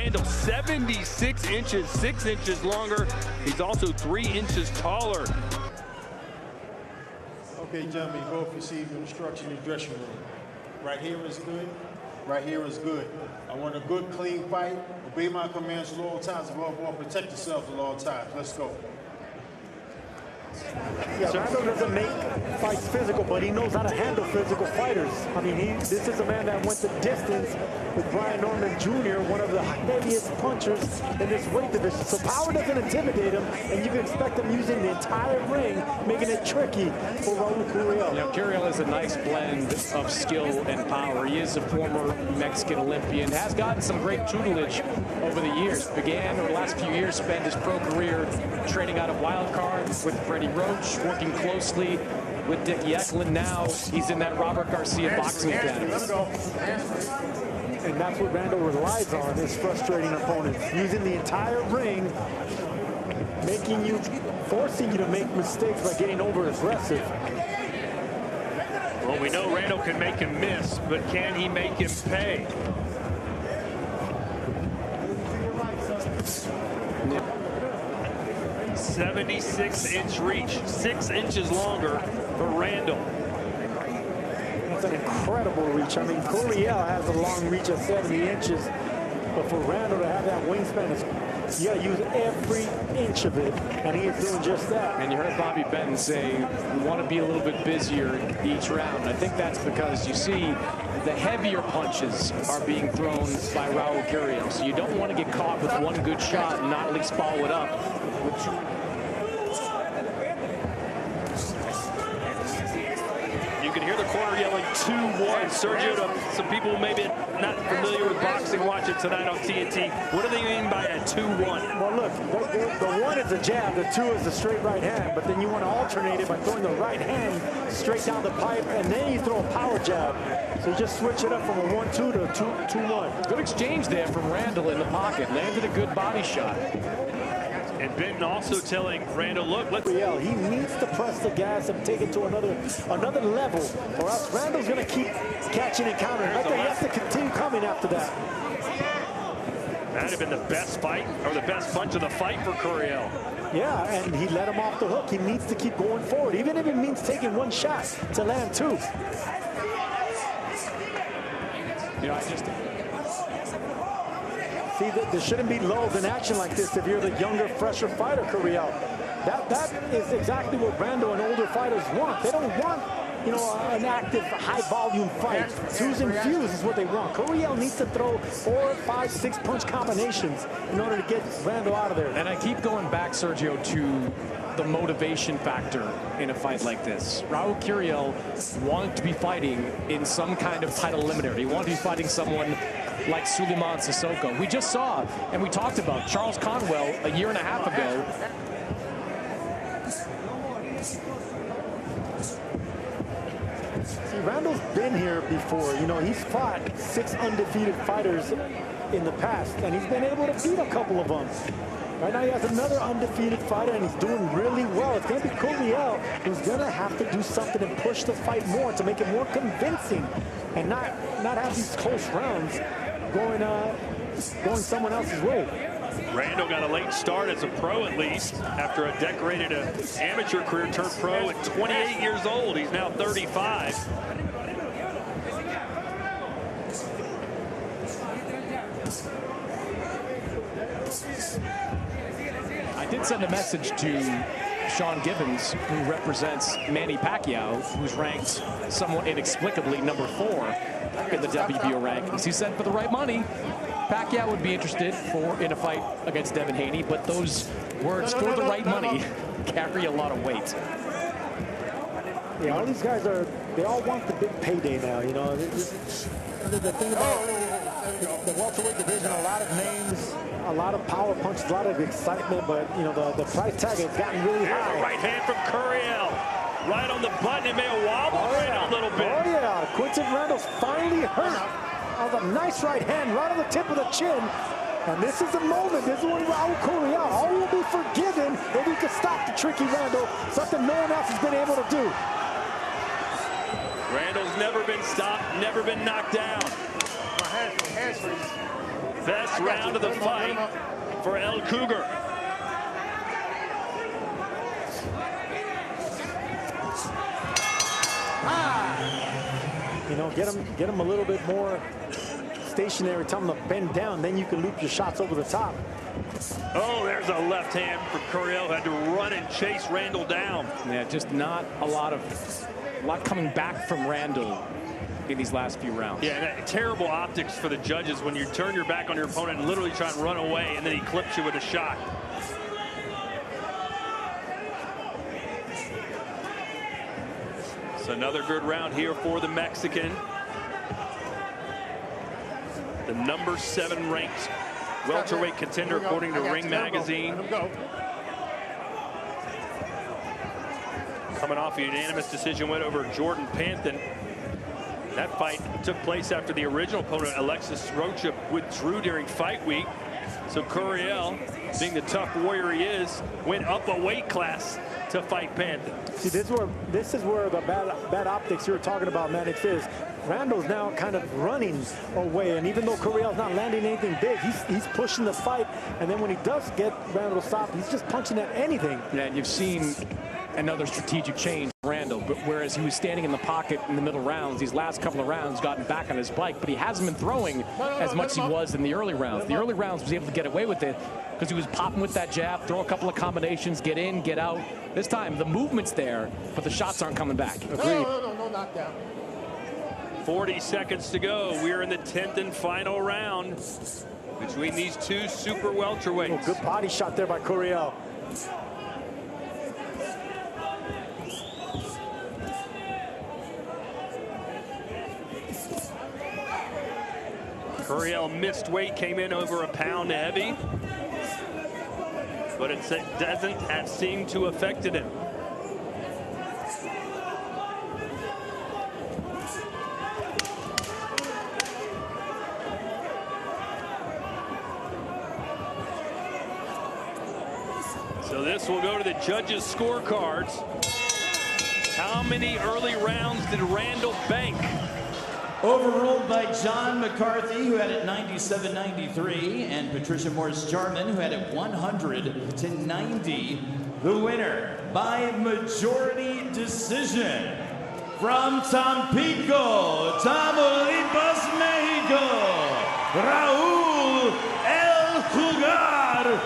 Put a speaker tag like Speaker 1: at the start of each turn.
Speaker 1: Randall, 76 inches, 6 inches longer. He's also 3 inches taller.
Speaker 2: Okay, gentlemen, you both receive your instruction in the dressing room. Right here is good. Right here is good. I want a good, clean fight. Obey my commands at all times. Above all, protect yourselves at all times. Let's go.
Speaker 3: Yeah, Randall doesn't make fights physical, but he knows how to handle physical fighters. I mean, this is a man that went the distance with Brian Norman Jr., one of the heaviest punchers in this weight division. So power doesn't intimidate him, and you can expect him using the entire ring, making it tricky for Raul Curiel.
Speaker 4: Now, Curiel is a nice blend of skill and power. He is a former Mexican Olympian, has gotten some great tutelage over the years. Began, over the last few years, spent his pro career training out of Wild Card with Freddie Roach, working closely with Dickie Eklund. Now he's in that Robert Garcia boxing academy.
Speaker 3: And that's what Randall relies on, is frustrating opponents, using the entire ring, forcing you to make mistakes by getting over aggressive.
Speaker 1: Well, we know Randall can make him miss, but can he make him pay?
Speaker 3: Yeah.
Speaker 1: 76-inch reach, 6 inches longer for Randall.
Speaker 3: That's an incredible reach. I mean, Curiel has a long reach of 70 inches, but for Randall to have that wingspan, you got to use every inch of it, and he is doing just that.
Speaker 4: And you heard Bobby Benton say we want to be a little bit busier each round. I think that's because you see the heavier punches are being thrown by Raul Curiel. So you don't want to get caught with one good shot and not at least follow it up.
Speaker 1: You can hear the corner yelling 2-1. Sergio, to some people who may be not familiar with boxing watching tonight on TNT, what do they mean by a 2-1?
Speaker 3: Well, look, the 1 is a jab, the 2 is the straight right hand, but then you want to alternate it by throwing the right hand straight down the pipe, and then you throw a power jab. So you just switch it up from a 1-2 to a 2-1.
Speaker 4: Good exchange there from Randall in the pocket. Landed a good body shot.
Speaker 1: And Benton also telling Randall, look, let's...
Speaker 3: He needs to press the gas and take it to another level, or else Randall's going to keep catching and countering. I think he has to continue coming after that.
Speaker 1: That'd have been the best fight, or the best punch of the fight for Curiel.
Speaker 3: Yeah, and he let him off the hook. He needs to keep going forward, even if it means taking one shot to land 2.
Speaker 4: You know, I just...
Speaker 3: See, there shouldn't be lulls in action like this if you're the younger, fresher fighter, Curiel. That is exactly what Randall and older fighters want. They don't want, you know, an active, high-volume fight. Twos and fews is what they want. Curiel needs to throw 4, 5, 6 punch combinations in order to get Randall out of there.
Speaker 4: And I keep going back, Sergio, to the motivation factor in a fight like this. Raul Curiel wanted to be fighting in some kind of title eliminator. He wanted to be fighting someone like Suleiman Sissoko. We just saw, and we talked about Charles Conwell a year and a half ago.
Speaker 3: See, Randall's been here before. You know, he's fought 6 undefeated fighters in the past, and he's been able to beat a couple of them. Right now he has another undefeated fighter, and he's doing really well. It's going to be Curiel who's going to have to do something and push the fight more to make it more convincing and not have these close rounds going someone else's way.
Speaker 1: Randall got a late start as a pro, at least, after a decorated amateur career, turned pro at 28 years old. He's now 35.
Speaker 4: I did send a message to Sean Gibbons, who represents Manny Pacquiao, who's ranked somewhat inexplicably number 4 in the WBO rankings. He said for the right money, Pacquiao would be interested in a fight against Devin Haney, but those words, for the right money, carry a lot of weight.
Speaker 3: Yeah, all these guys they all want the big payday now, you know. The thing about the welterweight division, a lot of names, a lot of power punches, a lot of excitement, but, you know, the price tag has gotten really high.
Speaker 1: Right hand from Curiel. Right on the button. It may have wobbled Randall a little bit.
Speaker 3: Oh, yeah. Quinton Randall's finally hurt. That was a nice right hand right on the tip of the chin. And this is the moment. This is when Raul Curiel, all will be forgiven if he can stop the tricky Randall, something no one else has been able to do.
Speaker 1: Randall's never been stopped, never been knocked down. Best round of the fight for El Cougar.
Speaker 3: You know, get him a little bit more stationary. Tell him to bend down, then you can loop your shots over the top.
Speaker 1: Oh, there's a left hand for Curiel, who had to run and chase Randall down.
Speaker 4: Yeah, just not a lot coming back from Randall in these last few rounds.
Speaker 1: Yeah, and terrible optics for the judges when you turn your back on your opponent and literally try and run away, and then he clips you with a shot. So another good round here for the Mexican. The number 7 ranked welterweight contender according to Ring Magazine. Coming off a unanimous decision win over Jordan Panthen. That fight took place after the original opponent, Alexis Rocha, withdrew during fight week. So Curiel, being the tough warrior he is, went up a weight class to fight Panthen.
Speaker 3: See, this is where the bad optics you were talking about, Mannix, is. Randall's now kind of running away, and even though Curiel's not landing anything big, he's pushing the fight, and then when he does get Randall stopped, he's just punching at anything.
Speaker 4: Yeah, and you've seen another strategic change, Randall, but whereas he was standing in the pocket in the middle rounds, these last couple of rounds, gotten back on his bike, but he hasn't been throwing as much as he was in the early rounds. The early rounds was able to get away with it because he was popping with that jab, throw a couple of combinations, get in, get out. This time, the movement's there, but the shots aren't coming back.
Speaker 3: Agreed.
Speaker 2: No knockdown.
Speaker 1: 40 seconds to go. We're in the 10th and final round between these two super welterweights.
Speaker 3: Oh, good body shot there by Curiel.
Speaker 1: Curiel missed weight, came in over a pound heavy, but it doesn't seem to have affected him. So this will go to the judges' scorecards. How many early rounds did Randall bank?
Speaker 5: Overruled by John McCarthy, who had it 97-93, and Patricia Morris-Jarman, who had it 100-90. The winner by majority decision from Tampico, Tamaulipas, Mexico, Raúl El Cougar.